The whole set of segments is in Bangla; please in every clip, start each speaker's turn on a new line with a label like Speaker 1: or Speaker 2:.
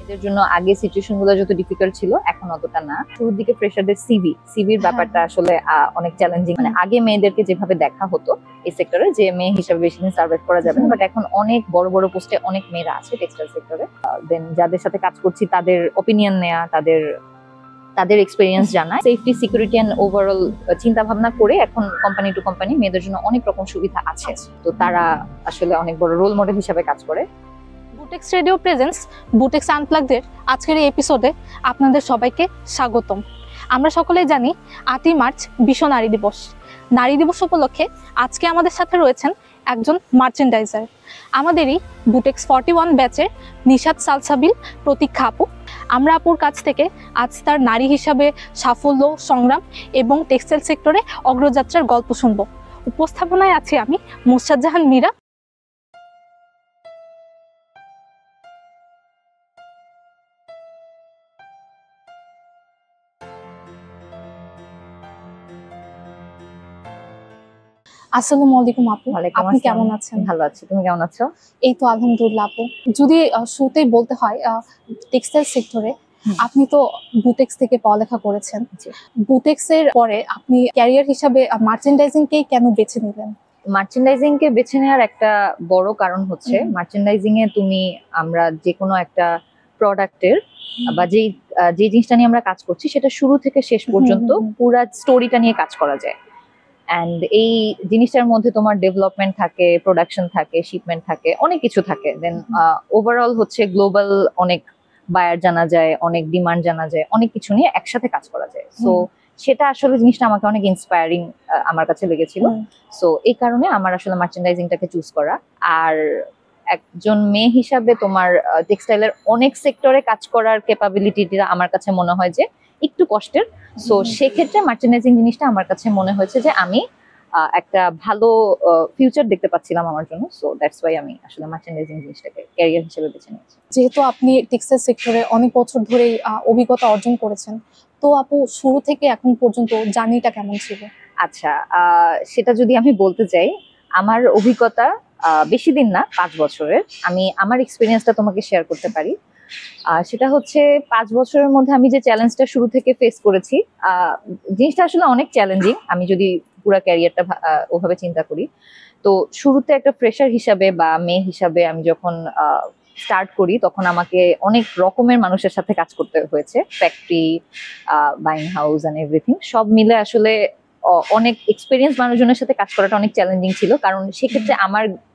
Speaker 1: এদের জন্য আগে সিচুয়েশন গুলো যত ডিফিকাল্ট ছিল এখন অতটা না। শুরুর দিকে ফ্রেশারদের সিভির ব্যাপারটা আসলে অনেক চ্যালেঞ্জিং। মানে আগে মেয়েদেরকে যেভাবে দেখা হতো এই সেক্টরে যে মেয়ে হিসাবে বেশি দিন সার্ভাইভ করা যাবে না, বাট এখন অনেক বড় বড় পোস্টে অনেক মেয়েরা আছে টেক্সটাইল সেক্টরে। দেন যাদের সাথে কাজ করছি তাদের ওপিনিয়ন নেওয়া, তাদের এক্সপেরিয়েন্স জানা, সেফটি সিকিউরিটি এন্ড ওভারঅল চিন্তা ভাবনা করে এখন কোম্পানি টু কোম্পানি মেয়েদের জন্য অনেক রকম সুবিধা আছে। তো তারা আসলে অনেক বড় রোল মডেল হিসেবে কাজ করে।
Speaker 2: বুটেক্স রেডিও প্রেজেন্স বুটেক্স আনপ্লাগডের আজকের এই এপিসোডে আপনাদের সবাইকে স্বাগতম। আমরা সকলেই জানি 8ই মার্চ বিশ্ব নারী দিবস। নারী দিবস উপলক্ষে আজকে আমাদের সাথে রয়েছেন একজন মার্চেন্ডাইজার, আমাদেরই বুটেক্স 41 ব্যাচের নিশাত সালসাবিল প্রতীক্ষা আপু। আমরা আপুর কাছ থেকে আজ তার নারী হিসাবে সাফল্য, সংগ্রাম এবং টেক্সটাইল সেক্টরে অগ্রযাত্রার গল্প শুনব। উপস্থাপনায় আছি আমি মুসাদ জাহান মীরা। আসসালামু আলাইকুম আপু, আপনি কেমন আছেন?
Speaker 1: ভালো আছি, তুমি কেমন আছো?
Speaker 2: এই তো আলহামদুলিল্লাহ আপু। যদি শুরুতেই বলতে হয় টেক্সটাইল সেক্টরে আপনি তো বুটেক্স থেকে পড়ালেখা করেছেন, বুটেক্স এর পরে আপনি ক্যারিয়ার হিসাবে মার্চেন্ডাইজিং কে কেন বেছে নিলেন?
Speaker 1: মার্চেন্ডাইজিং কে বেছে নেওয়ার একটা বড় কারণ হচ্ছে মার্চেন্ডাইজিং এ আমরা যে কোনো একটা প্রোডাক্টের বা যে জিনিসটা নিয়ে আমরা কাজ করছি সেটা শুরু থেকে শেষ পর্যন্ত পুরো স্টোরিটা নিয়ে কাজ করা যায়। অ্যান্ড এই জিনিসটার মধ্যে তোমার ডেভেলপমেন্ট থাকে, প্রোডাকশন থাকে, শিপমেন্ট থাকে, অনেক কিছু থাকে। দেন ওভারঅল হচ্ছে গ্লোবাল অনেক বায়ার জানা যায়, অনেক ডিমান্ড জানা যায়, অনেক কিছু নিয়ে একসাথে কাজ করা যায়। সো সেটা আসলে জিনিসটা আমাকে অনেক ইন্সপায়ারিং আমার কাছে লেগেছিল। সো এই কারণে আমার আসলে মার্চেন্ডাইজিংটাকে চুজ করা। আর একজন মেয়ে হিসাবে তোমার টেক্সটাইলের অনেক সেক্টরে কাজ করার ক্যাপাবিলিটিটা আমার কাছে মনে হয় যে একটু কষ্টের। সো সেক্ষেত্রে মার্চেন্ডাইজিং জিনিসটা আমার কাছে মনে হয়েছে যে আমি একটা ভালো ফিউচার দেখতে পাচ্ছিলাম আমার জন্য। সো দ্যাটস ওয়াই আমি আসলে মার্চেন্ডাইজিং জিনিসটাকে ক্যারিয়ার হিসেবে বেছে নিয়েছি।
Speaker 2: যেহেতু আপনি টেক্সটাইল সেক্টরে অনেক বছর ধরেই অভিজ্ঞতা অর্জন করেছেন, তো আপু শুরু থেকে এখন পর্যন্ত জার্নিটা কেমন ছিল?
Speaker 1: আচ্ছা, সেটা যদি আমি বলতে চাই, আমার অভিজ্ঞতা বেশি দিন না, 5 বছরের। আমি আমার এক্সপিরিয়েন্সটা তোমাকে শেয়ার করতে পারি। সেটা হচ্ছে 5 বছরের মধ্যে আমি যে চ্যালেঞ্জটা শুরু থেকে ফেস করেছি, জিনিসটা আসলে অনেক চ্যালেঞ্জিং আমি যদি পুরো ক্যারিয়ারটা ওভাবে চিন্তা করি। তো শুরুতে একটা ফ্রেশার হিসাবে বা মেয়ে হিসাবে আমি যখন স্টার্ট করি তখন আমাকে অনেক রকমের মানুষের সাথে কাজ করতে হয়েছে, factory, buying house and everything সব মিলে আসলে অনেক এক্সপিরিয়েন্স মানুষজনের সাথে কাজ করাটা অনেক চ্যালেঞ্জিং ছিল। কারণ সেক্ষেত্রে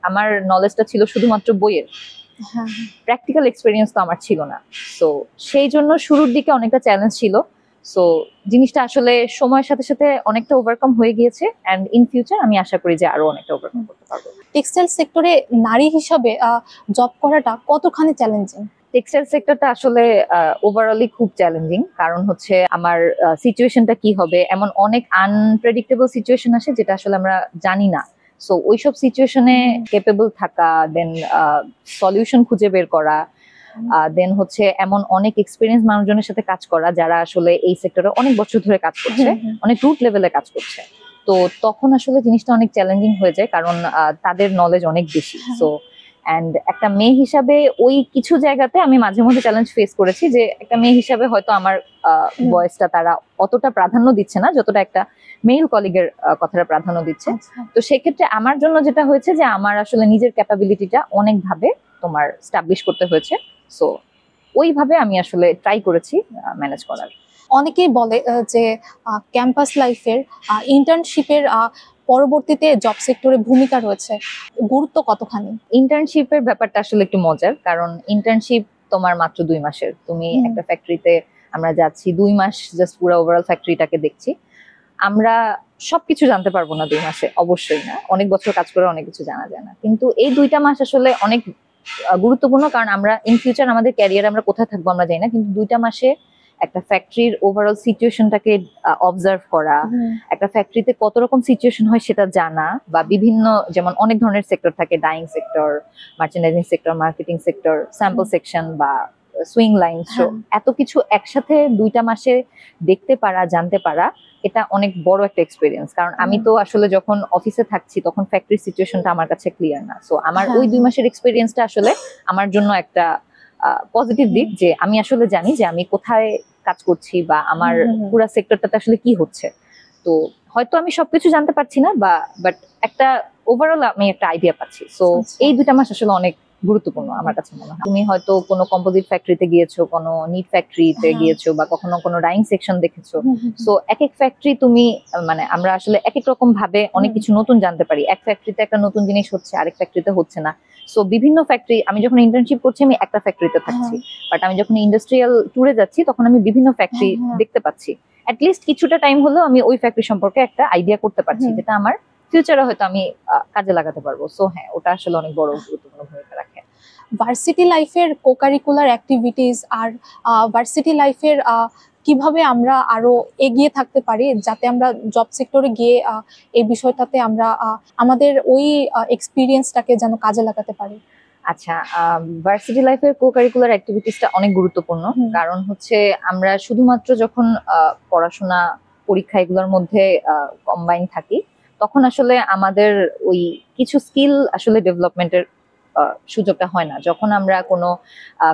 Speaker 1: আমার নলেজটা ছিল শুধুমাত্র বইয়ের, প্র্যাকটিক্যাল এক্সপিরিয়েন্স তো আমার ছিল না। সো সেই জন্য শুরুর দিকে অনেকটা চ্যালেঞ্জ ছিল। সো জিনিসটা আসলে সময়ের সাথে সাথে অনেকটা ওভারকাম হয়ে গিয়েছে, এন্ড ইন ফিউচার আমি আশা করি যে আরো অনেকটা ওভারকাম করতে পারবো।
Speaker 2: টেক্সটাইল সেক্টরে নারী হিসাবে জব করাটা কতখানি চ্যালেঞ্জিং?
Speaker 1: টেক্সটাইল সেক্টরটা আসলে ওভারঅলি খুব চ্যালেঞ্জিং। কারণ হচ্ছে আমার সিচুয়েশনটা কি হবে, এমন অনেক আনপ্রেডিক্টেবল সিচুয়েশন আসে যেটা আসলে আমরা জানি না। সো ওইসব সিচুয়েশনে কেপেবল থাকা, দেন সলিউশন খুঁজে বের করা, দেন হচ্ছে এমন অনেক এক্সপিরিয়েন্স মানুষজনের সাথে কাজ করা যারা আসলে এই সেক্টরে অনেক বছর ধরে কাজ করছে, অনেক রুট লেভেলে কাজ করছে। তো তখন আসলে জিনিসটা অনেক চ্যালেঞ্জিং হয়ে যায় কারণ তাদের নলেজ অনেক বেশি। সো অ্যান্ড একটা মেয়ে হিসাবে ওই কিছু জায়গাতে আমি মাঝে মধ্যে চ্যালেঞ্জ ফেস করেছি যে একটা মেয়ে হিসাবে হয়তো আমার ভয়েসটা তারা অতটা প্রাধান্য দিচ্ছে না যতটা একটা মেল কলিগের কথাটা প্রাধান্য দিচ্ছে। তো সেক্ষেত্রে আমার জন্য যেটা হয়েছে যে আমার আসলে নিজের ক্যাপাবিলিটিটা অনেকভাবে তোমার স্টাবলিশ করতে হয়েছে। সো ওইভাবে আমি আসলে ট্রাই করেছি ম্যানেজ করার।
Speaker 2: অনেকেই বলে যে ক্যাম্পাস লাইফের ইন্টার্নশিপের পরবর্তীতে জব সেক্টরে ভূমিকা রয়েছে, গুরুত্ব কতখানি?
Speaker 1: ইন্টার্নশিপের ব্যাপারটা আসলে একটু মজার, কারণ ইন্টার্নশিপ তোমার মাত্র 2 মাসের। তুমি একটা ফ্যাক্টরিতে আমরা যাচ্ছি 2 মাস, জাস্ট পুরো ওভারঅল ফ্যাক্টরিটাকে দেখছি। আমরা সবকিছু জানতে পারবো না 2 মাসে, অবশ্যই না। অনেক বছর কাজ করে অনেক কিছু জানা যায় না, কিন্তু এই 2টা মাস আসলে অনেক গুরুত্বপূর্ণ। কারণ আমরা ইন ফিউচার আমাদের ক্যারিয়ারে আমরা কোথায় থাকবো আমরা জানি না, কিন্তু 2টা মাসে একটা ফ্যাক্টরির ওভারঅল সিচুয়েশনটাকে অবজার্ভ করা, একটা ফ্যাক্টরিতে কত রকম সিচুয়েশন হয় সেটা জানা, বা বিভিন্ন যেমন অনেক ধরনের সেক্টর থাকে, dyeing sector, merchandising sector, marketing sector, sample section বা সুইং লাইন, সো এত কিছু একসাথে 2টা মাসে দেখতে পারা, জানতে পারা, এটা অনেক বড় একটা এক্সপিরিয়েন্স। কারণ আমি তো আসলে যখন অফিসে থাকছি তখন ফ্যাক্টরি সিচুয়েশনটা আমার কাছে ক্লিয়ার না। সো আমার ওই 2 মাসের এক্সপিরিয়েন্সটা আসলে আমার জন্য একটা পজিটিভ দিক যে আমি আসলে জানি যে আমি কোথায় কাজ করছি বা আমার পুরো সেক্টরটাতে আসলে কি হচ্ছে। তো হয়তো আমি সবকিছু জানতে পারছি না বাট একটা ওভারঅল আমি একটা আইডিয়া পাচ্ছি। সো এই 2টা মাস আসলে অনেক গুরুত্বপূর্ণ আমার কাছে মনে হয়। তুমি হয়তো কোনো কম্পোজিট ফ্যাক্টরিতে গিয়েছো, কোনো নিট ফ্যাক্টরিতে গিয়েছো বা কখনো কোনো ডাইং সেকশন দেখেছো। সো এক এক ফ্যাক্টরি তুমি মানে আমরা আসলে এক এক রকম ভাবে অনেক কিছু নতুন জানতে পারি। এক ফ্যাক্টরিতে একটা নতুন জিনিস হচ্ছে, আরেক ফ্যাক্টরিতে হচ্ছে না। সো বিভিন্ন ফ্যাক্টরি, আমি যখন ইন্টার্নশিপ করছি আমি একটা ফ্যাক্টরিতে থাকছি, বাট আমি যখন ইন্ডাস্ট্রিয়াল ট্যুরে যাচ্ছি তখন আমি বিভিন্ন ফ্যাক্টরি দেখতে পাচ্ছি। অ্যাটলিস্ট কিছুটা টাইম হলেও আমি ওই ফ্যাক্টরি সম্পর্কে একটা আইডিয়া করতে পারছি, যেটা আমার ফিউচারে হয়তো আমি কাজে লাগাতে পারবো। সো হ্যাঁ, ওটা আসলে অনেক বড় গুরুত্বপূর্ণ ভূমিকা রাখে।
Speaker 2: ভার্সিটি লাইফের কোকারিকুলার অ্যাক্টিভিটিস আর ভার্সিটি লাইফের কিভাবে আমরা আরো এগিয়ে থাকতে পারি যাতে আমরা জব সেক্টরে গিয়ে এই বিষয়টাতে আমরা আমাদের ওই এক্সপিরিয়েন্সটাকে যেন কাজে লাগাতে পারি।
Speaker 1: আচ্ছা, ভার্সিটি লাইফের কো-কারিকুলার অ্যাক্টিভিটিসটা অনেক গুরুত্বপূর্ণ। কারণ হচ্ছে আমরা শুধুমাত্র যখন পড়াশোনা পরীক্ষা এগুলোর মধ্যে কম্বাইন থাকি, তখন আসলে আমাদের ওই কিছু স্কিল আসলে ডেভেলপমেন্টের সুযোগটা হয় না। যখন আমরা কোনো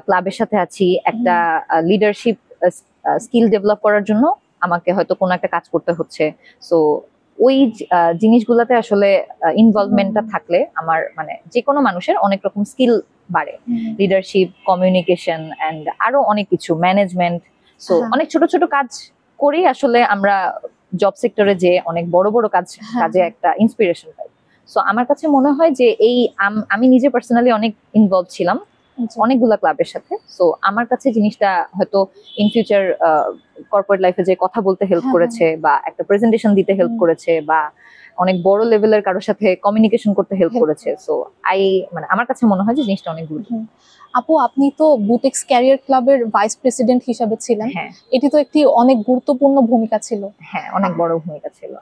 Speaker 1: ক্লাবের সাথে আছি, একটা লিডারশিপ স্কিল ডেভেলপ করার জন্য আমাকে হয়তো কোনো একটা কাজ করতে হচ্ছে। সো ওই জিনিসগুলোতে আসলে ইনভলভমেন্টটা থাকলে আমার মানে যে কোনো মানুষের অনেক রকম স্কিল বাড়ে। লিডারশিপ, কমিউনিকেশন এন্ড আরো অনেক কিছু, ম্যানেজমেন্ট। সো অনেক ছোট ছোট কাজ করেই আসলে আমরা জব সেক্টরে যে অনেক বড় বড় কাজে একটা ইন্সপিরেশন পাই। সো আমার কাছে মনে হয় যে এই আমি নিজে পার্সোনালি অনেক ইনভলভ ছিলাম অনেকগুলা ক্লাবের সাথে। সো আমার কাছে জিনিসটা হয়তো ইন ফিউচার কর্পোরেট লাইফে যে কথা বলতে হেল্প করেছে বা একটা প্রেজেন্টেশন দিতে হেল্প করেছে বা অনেক বড় লেভেলের কারোর সাথে কমিউনিকেশন করতে হেল্প করেছে। সো মানে আমার কাছে মনে হয় যে জিনিসটা অনেক গুরুত্বপূর্ণ।
Speaker 2: আপু, আপনি তো বুটেক্স ক্যারিয়ার ক্লাবের ভাইস প্রেসিডেন্ট হিসেবে ছিলেন। এটি তো একটি অনেক গুরুত্বপূর্ণ ভূমিকা ছিল।
Speaker 1: হ্যাঁ, অনেক বড় ভূমিকা ছিল।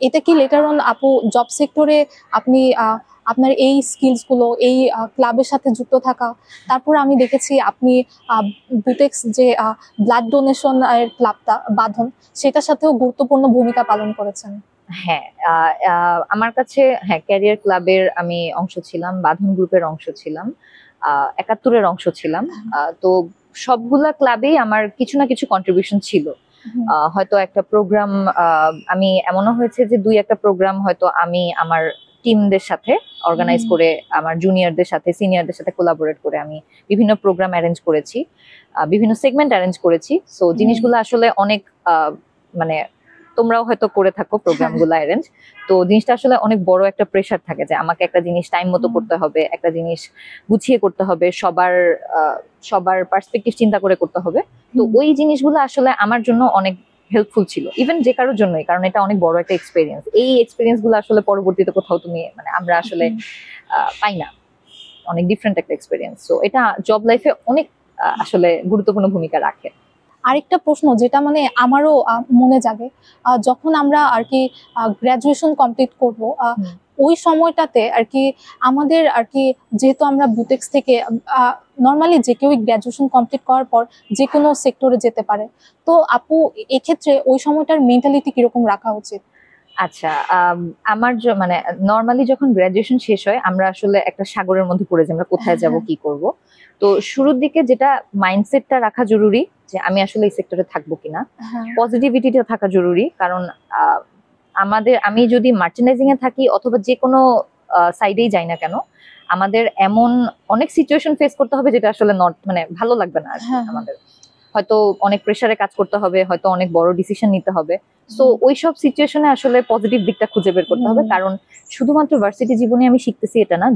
Speaker 2: এটা কি লেটার অন আপু জব সেক্টরে আপনি আপনার এই স্কিলস গুলো, এই ক্লাবের সাথে যুক্ত থাকা, তারপর আমি দেখেছি আপনি বুটেক্স যে ব্লাড ডোনেশন এর ক্লাবটা বাঁধন, সেটার সাথেও গুরুত্বপূর্ণ ভূমিকা পালন করেছেন।
Speaker 1: হ্যাঁ, আমার কাছে ক্যারিয়ার ক্লাবের আমি অংশ ছিলাম, বাঁধন গ্রুপের অংশ ছিলাম, ৭১-এর অংশ ছিলাম। তো সবগুলা ক্লাবেই আমার কিছু না কিছু কন্ট্রিবিউশন ছিল। হয়তো একটা প্রোগ্রাম আমি এমনও হয়েছে যে 2-1টা প্রোগ্রাম হয়তো আমি আমার টিমদের সাথে অর্গানাইজ করে, আমার জুনিয়রদের সাথে সিনিয়রদের সাথে কোলাবোরেট করে আমি বিভিন্ন প্রোগ্রাম অ্যারেঞ্জ করেছি, বিভিন্ন সেগমেন্ট অ্যারেঞ্জ করেছি। সো জিনিসগুলো আসলে অনেক মানে তোমরাও হয়তো করে থাকো প্রোগ্রামগুলো অ্যারেঞ্জ। তো জিনিসটা আসলে অনেক বড় একটা প্রেশার থাকে যে আমাকে একটা জিনিস টাইম মতো করতে হবে, একটা জিনিস গুছিয়ে করতে হবে, সবার পার্সপেক্টিভ চিন্তা করে করতে হবে। তো ওই জিনিসগুলো আসলে আমার জন্য অনেক হেল্পফুল ছিল, ইভেন যে কারোর জন্যই, কারণ এটা অনেক বড় একটা এক্সপেরিয়েন্স। এই এক্সপেরিয়েন্স গুলো আসলে পরবর্তীতে কোথাও তুমি মানে আমরা আসলে পাই না, অনেক ডিফারেন্ট একটা এক্সপেরিয়েন্স। সো এটা জব লাইফে অনেক আসলে গুরুত্বপূর্ণ ভূমিকা রাখে।
Speaker 2: আরেকটা প্রশ্ন যেটা মানে আমারও মনে জাগে, যখন আমরা আর কি গ্রাজুয়েশন কমপ্লিট করব, ওই সময়টাতে আর কি আমাদের আর কি, যেহেতু আমরা বুটেক্স থেকে নর্মালি যে কেউ গ্রাজুয়েশন কমপ্লিট করার পর যে কোনো সেক্টরে যেতে পারে, তো আপু এক্ষেত্রে ওই সময়টার মেন্টালিটি কিরকম রাখা উচিত?
Speaker 1: আচ্ছা, আমার মানে নর্মালি যখন গ্রাজুয়েশন শেষ হয় আমরা আসলে একটা সাগরের মধ্যে পড়ে যাই, আমরা কোথায় যাব কি করব। তো শুরুর দিকে যেটা মাইন্ডসেটটা রাখা জরুরি যে আমি আসলে এই সেক্টরে থাকবো কিনা, পজিটিভিটিটা থাকা জরুরি। কারণ আমি যদি মার্চেন্ডাইজিং এ থাকি অথবা যে কোনো সাইডেই যাই না কেন, আমাদের এমন অনেক সিচুয়েশন ফেস করতে হবে যেটা আসলে মানে ভালো লাগবে না আর আমাদের। হয়তো অনেক প্রেসারে কাজ করতে হবে, হয়তো অনেক বড় ডিসিশন নিতে হবে। সো ওইসব সিচুয়েশনে আসলে পজিটিভ দিকটা খুঁজে বের করতে হবে। কারণ শুধুমাত্র ভার্সিটি জীবনে আমি শিখতেছি এটা না,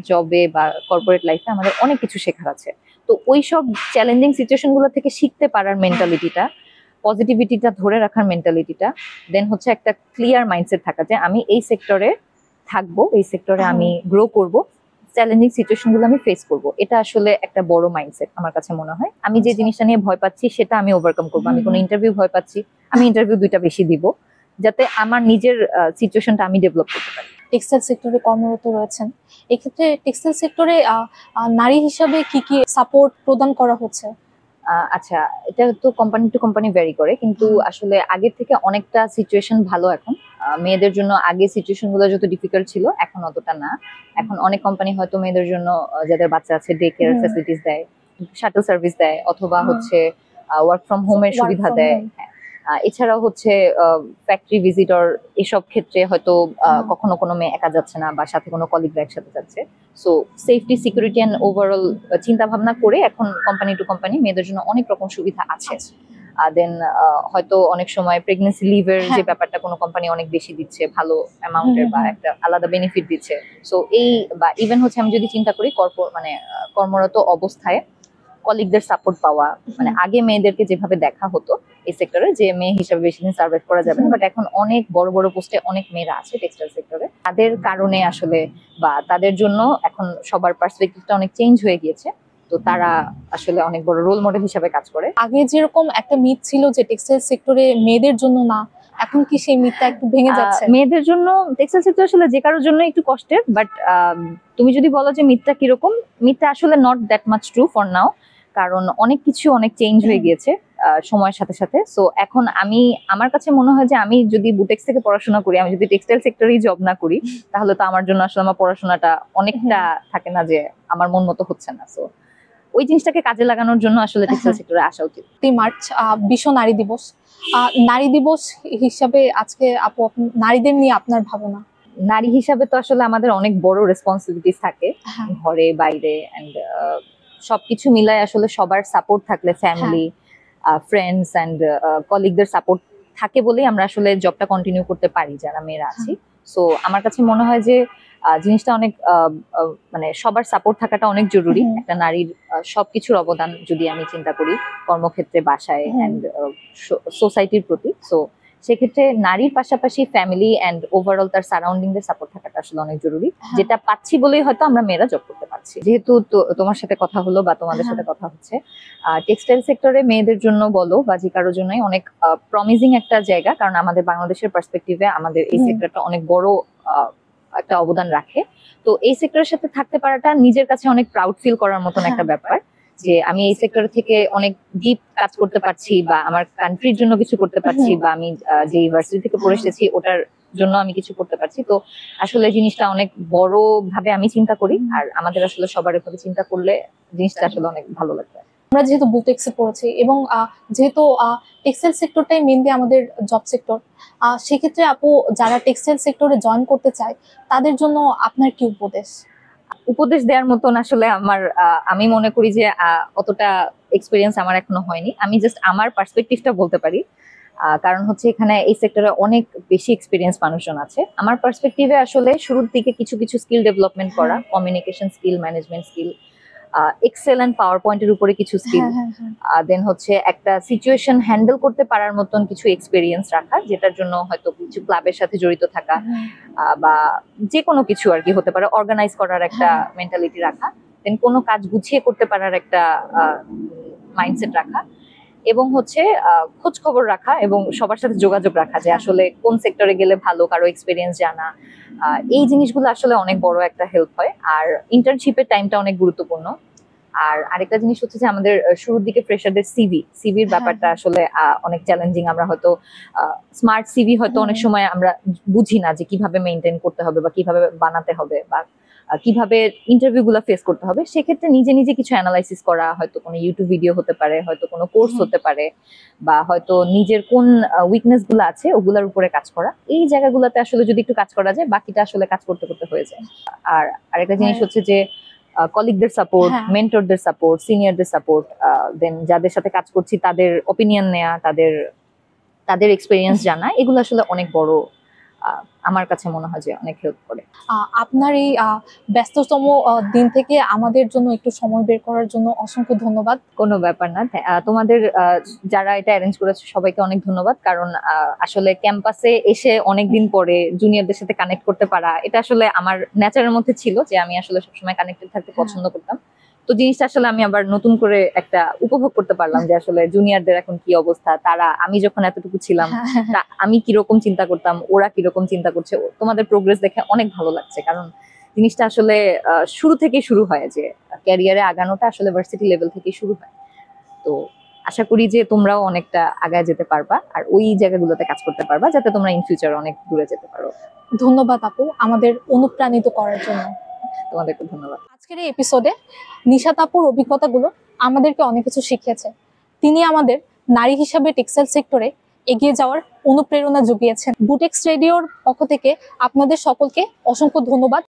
Speaker 1: জবে বা কর্পোরেট লাইফে আমাদের অনেক কিছু শেখার আছে। তো ওইসব চ্যালেঞ্জিং সিচুয়েশন গুলো থেকে শিখতে পারার মেন্টালিটিটা, পজিটিভিটিটা ধরে রাখার মেন্টালিটিটা, দেন হচ্ছে একটা ক্লিয়ার মাইন্ডসেট থাকা যে আমি এই সেক্টরে থাকবো, এই সেক্টরে আমি গ্রো করব, চ্যালেঞ্জিং সিচুয়েশন গুলো আমি ফেস করব। এটা আসলে একটা বড় মাইন্ডসেট আমার কাছে মনে হয়। আমি যে জিনিসটা নিয়ে ভয় পাচ্ছি সেটা আমি ওভারকাম করবো। আমি কোনো ইন্টারভিউ ভয় পাচ্ছি, আমি ইন্টারভিউ 2টা বেশি দিব, যাতে আমার নিজের সিচুয়েশনটা আমি ডেভেলপ করতে পারি।
Speaker 2: টেক্সটাইল সেক্টরে কর্মরত রয়েছেন, এক্ষেত্রে টেক্সটাইল সেক্টরে নারী হিসাবে কি কি সাপোর্ট প্রদান করা হচ্ছে?
Speaker 1: আচ্ছা, এটা তো কোম্পানি টু কোম্পানি ভ্যারি করে, কিন্তু আসলে আগের থেকে অনেকটা সিচুয়েশন ভালো এখন। মেয়েদের জন্য আগে সিচুয়েশন গুলো যত ডিফিকাল্ট ছিল এখন অতটা না। এখন অনেক কোম্পানি হয়তো মেয়েদের জন্য যাদের বাচ্চা আছে ডে কেয়ার ফ্যাসিলিটিস দেয়, শাটল সার্ভিস দেয় অথবা হচ্ছে ওয়ার্ক ফ্রম হোমের
Speaker 2: Work
Speaker 1: সুবিধা
Speaker 2: from
Speaker 1: দেয়।
Speaker 2: home।
Speaker 1: এছাড়াও হচ্ছে ফ্যাক্টরি ভিজিটর এসব ক্ষেত্রে হয়তো কখনো কোনো মেয়ে একা যাচ্ছে না বা সাথে কোনো কলিগরা একসাথে যাচ্ছে। So safety, security and overall চিন্তা ভাবনা করে এখন কোম্পানি টু কোম্পানি মেয়েদের জন্য অনেক রকম সুবিধা আছে। দেন হয়তো অনেক সময় প্রেগনেন্সি লিভের যে ব্যাপারটা কোনো কোম্পানি অনেক বেশি দিচ্ছে, ভালো অ্যামাউন্টের বা একটা আলাদা বেনিফিট দিচ্ছে। সো এই বা ইভেন হচ্ছে আমি যদি চিন্তা করি কর্মরত অবস্থায় কলিগদের সাপোর্ট পাওয়া, মানে আগে মেয়েদেরকে যেভাবে দেখা হতো এই সেক্টরে যে মেয়ে হিসাবে বেশি দিন সার্ভাইভ করা যাবে না, বাট এখন অনেক বড় বড় পোস্টে অনেক মেয়েরা আছে টেক্সটাইল সেক্টরে। তাদের কারণে আসলে বা তাদের জন্য এখন সবার পার্সপেক্টিভটা অনেক চেঞ্জ হয়ে গিয়েছে। তো তারা আসলে অনেক বড় রোল মডেল হিসাবে কাজ করে।
Speaker 2: আগে যেরকম একটা মিথ ছিল যে টেক্সটাইল সেক্টরে মেয়েদের জন্য না, এখন কি সেই মিথটা একটু ভেঙে যাচ্ছে?
Speaker 1: মেয়েদের জন্য টেক্সটাইল সেক্টর আসলে যে কারোর জন্য একটু কষ্টের, বাট তুমি যদি বলো যে মিথটা কিরকম, মিথটা আসলে not that much true for now, কারণ অনেক কিছু অনেক চেঞ্জ হয়ে গিয়েছে সময়ের সাথে সাথে। সো এখন আমার কাছে মনে হয় যে আমি যদি বুটেক্স থেকে পড়াশোনা করি, আমি যদি টেক্সটাইল সেক্টরেই জব না করি, তাহলে তো আমার জন্য আসলে আমার পড়াশোনাটা অনেকটা থাকে না যে আমার মন মতো হচ্ছে না। সো ওই জিনিসটাকে কাজে লাগানোর জন্য আসলে টেক্সটাইল সেক্টরে আসা উচিত।
Speaker 2: 3 মার্চ বিশ্ব নারী দিবস। নারী দিবস হিসাবে আজকে আপু নারীদের নিয়ে আপনার ভাবনা?
Speaker 1: নারী হিসাবে তো আসলে আমাদের অনেক বড় রেসপন্সিবিলিটিস থাকে ঘরে বাইরে, এন্ড সবকিছু মিলায় আসলে সবার সাপোর্ট থাকলে, ফ্যামিলি, ফ্রেন্ডস এন্ড কলিগদের সাপোর্ট থাকে বলেই আমরা আসলে জবটা কন্টিনিউ করতে পারি যারা মেয়েরা আছি। সো আমার কাছে মনে হয় যে জিনিসটা অনেক মানে সবার সাপোর্ট থাকাটা অনেক জরুরি। একটা নারীর সবকিছুর অবদান যদি আমি চিন্তা করি কর্মক্ষেত্রে, বাসায় এন্ড সোসাইটির প্রতি, সো সেক্ষেত্রে নারীর পাশাপাশি ফ্যামিলি এন্ড ওভারঅল তার সারাউন্ডিং দের সাপোর্ট থাকাটা আসলে অনেক জরুরি, যেটা পাচ্ছি বলেই হয়তো আমরা মেয়েরা জব করতে পারছি। যেহেতু তোমার সাথে কথা হলো বা তোমাদের সাথে কথা হচ্ছে, টেক্সটাইল সেক্টরে মেয়েদের জন্য বলো বা যে কারোর জন্যই অনেক প্রমিজিং একটা জায়গা, কারণ আমাদের বাংলাদেশের পার্সপেক্টিভে আমাদের এই সেক্টরটা অনেক বড় একটা অবদান রাখে। তো এই সেক্টরের সাথে থাকতে পারাটা নিজের কাছে অনেক প্রাউড ফিল করার মতন একটা ব্যাপার, যে আমি এই সেক্টর থেকে অনেক ডিপ কাজ করতে পারছি বা আমার কান্ট্রির জন্য কিছু করতে পারছি, বা আমি যে ইউনিভার্সিটি থেকে পড়ে এসেছি ওটার জন্য আমি কিছু করতে পারছি। তো আসলে জিনিসটা অনেক বড় ভাবে আমি চিন্তা করি, আর আমাদের আসলে সবার এভাবে চিন্তা করলে জিনিসটা আসলে অনেক ভালো লাগবে।
Speaker 2: আমরা যেহেতু বুটেক্সে পড়েছি এবং যেহেতু টেক্সটাইল সেক্টরটাই মেনলি আমাদের জব সেক্টর, সেক্ষেত্রে আপু যারা টেক্সটাইল সেক্টরে জয়েন করতে চায় তাদের জন্য আপনার কি
Speaker 1: উপদেশ দেওয়ার মতন আসলে আমি মনে করি যে অতটা এক্সপিরিয়েন্স আমার এখনো হয়নি। আমি জাস্ট আমার পার্সপেক্টিভটা বলতে পারি, কারণ হচ্ছে এখানে এই সেক্টরে অনেক বেশি এক্সপিরিয়েন্স মানুষজন আছে। আমার পার্সপেক্টিভে আসলে শুরুর দিকে কিছু কিছু স্কিল ডেভেলপমেন্ট করা, communication skill, management skill, Excel and পাওয়ার পয়েন্টের উপরে কিছু স্কিল, দেন হচ্ছে একটা সিচুয়েশন হ্যান্ডেল করতে পারার মতন কিছু এক্সপিরিয়েন্স রাখা, যেটার জন্য হয়তো কিছু ক্লাবের সাথে জড়িত থাকা, বা যে কোনো কিছু আর কি হতে পারে, অর্গানাইজ করার একটা মেন্টালিটি রাখা, দেন কোনো কাজ গুছিয়ে করতে পারার একটা মাইন্ডসেট রাখা, এবং হচ্ছে খোঁজ খবর রাখা এবং সবার সাথে যোগাযোগ রাখা, যে আসলে কোন সেক্টরে গেলে ভালো, কারো এক্সপিরিয়েন্স জানা, এই জিনিসগুলো আসলে অনেক বড় একটা হেল্প হয়। আর ইন্টার্নশিপের টাইমটা অনেক গুরুত্বপূর্ণ। আর আরেকটা জিনিস হচ্ছে যে আমাদের শুরুর দিকে ফ্রেশারদের সিভির ব্যাপারটা আসলে অনেক চ্যালেঞ্জিং। আমরা হয়তো স্মার্ট সিভি হয়তো অনেক সময় আমরা বুঝি না যে কিভাবে মেনটেন করতে হবে বা কিভাবে বানাতে হবে বা কিভাবে ইন্টারভিউ গুলা ফেস করতে হবে। সেক্ষেত্রে নিজে নিজে কিছু অ্যানালাইসিস করা, হয়তো কোনো ইউটিউব ভিডিও হতে পারে, হয়তো কোনো কোর্স হতে পারে, বা হয়তো নিজের কোন উইকনেস গুলো আছে ওগুলোর উপরে কাজ করা। এই জায়গাগুলোতে আসলে যদি একটু কাজ করা যায়, বাকিটা আসলে কাজ করতে করতে হয়ে যায়। আর আরেকটা জিনিস হচ্ছে যে কলিগদের সাপোর্ট, মেন্টরদের সাপোর্ট, সিনিয়রদের সাপোর্ট, দেন যাদের সাথে কাজ করছি তাদের অপিনিয়ন নেওয়া, তাদের এক্সপিরিয়েন্স জানা, এগুলো আসলে অনেক বড়, আমার কাছে মনে হয় যে অনেক হেল্প করে।
Speaker 2: আপনার এই ব্যস্ততম দিন থেকে আমাদের জন্য একটু সময় বের করার জন্য অসংখ্য ধন্যবাদ।
Speaker 1: কোনো ব্যাপার না, তোমাদের যারা এটা অ্যারেঞ্জ করেছে সবাইকে অনেক ধন্যবাদ, কারণ আসলে ক্যাম্পাসে এসে অনেকদিন পরে জুনিয়রদের সাথে কানেক্ট করতে পারা, এটা আসলে আমার নেচারের মধ্যে ছিল যে আমি আসলে সবসময় কানেক্টেড থাকতে পছন্দ করতাম। তো জিনিসটা আসলে আমি আবার নতুন করে একটা উপভোগ করতে পারলাম যে আসলে জুনিয়রদের এখন কি অবস্থা, আমি যখন এতটুকু ছিলাম আমি কিরকম চিন্তা করতাম, ওরা কিরকম চিন্তা করছে। তোমাদের প্রোগ্রেস দেখে অনেক ভালো লাগছে, কারণ জিনিসটা আসলে শুরু থেকেই শুরু হয়, যে ক্যারিয়ারে আগানোটা আসলে ভার্সিটি লেভেল থেকেই শুরু হয়। তো আশা করি যে তোমরাও অনেকটা আগায় যেতে পারবা আর ওই জায়গাগুলোতে কাজ করতে পারবা, যাতে তোমরা ইন ফিউচার অনেক দূরে যেতে পারো।
Speaker 2: ধন্যবাদ আপু আমাদের অনুপ্রাণিত করার জন্য।
Speaker 1: তোমাদেরকে ধন্যবাদ।
Speaker 2: আজকের এই এপিসোডে নিশাত আপুর অভিজ্ঞতাগুলো আমাদেরকে অনেক কিছু শিখিয়েছে। তিনি আমাদের নারী হিসাবে টেক্সটাইল সেক্টরে এগিয়ে যাওয়ার অনুপ্রেরণা জুগিয়েছেন। বুটেক্স রেডিওর পক্ষ থেকে আপনাদের সকলকে অসংখ্য ধন্যবাদ